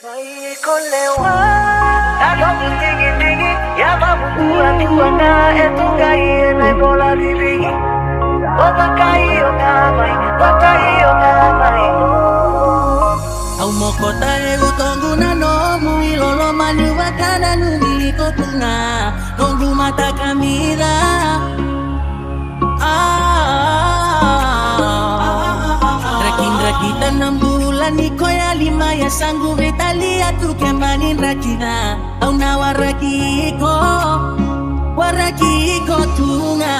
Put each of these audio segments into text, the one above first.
Naikolewa Nagamu tingi tingi Ya mamundua tuanga Etungai na bola diri Otakai okamai Otakai okamai Au mokota e utongu na nomu Ilolo manu wakana numi kotunga Nongu mata kamira Rakita 6 bulan iko ya 5 ya sanggup kita lihat tuh kemanin rakina Au na waraki ko tunga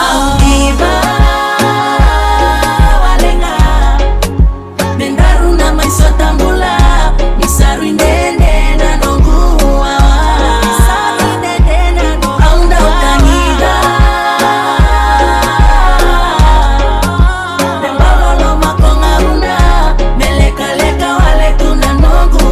Au diba walenga Mendaru na may sotambula Misaru indende na nongu Misaru indende na nongu Au daw kanida Membalolo makongaruna Meleka-leka wale tuna nongu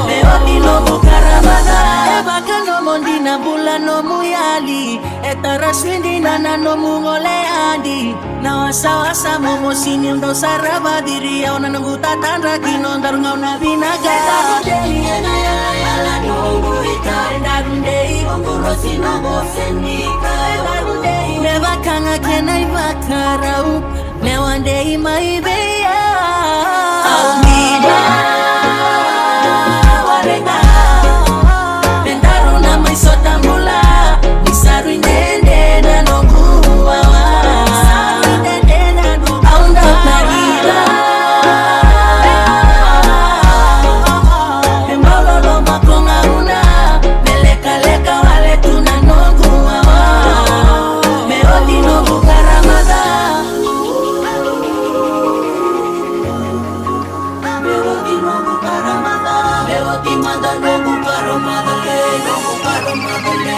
Meoti nomu karamada Eba kanomondi na bulan nomu yali Etara swindi na nomu ngole andi Na wasa-wasa momo sinim do saraba diri Au na nunggu tatandra kinondar ngau na binaga Darundei ena yala nunggu ika Darundei onguro sinogo senika Darundei Neva kanga kenai bakarau Newandei maibeya Au nida warenga Mendaru na may sotambula Misaru indende na nongu Misaru indende na nongu Au daw kanila Membalolo makongaruna Meleka-leka wale tuna nongu Meoti nongu karamada Meoti nongu karamada Meoti manda nongu karamada Nongu karamada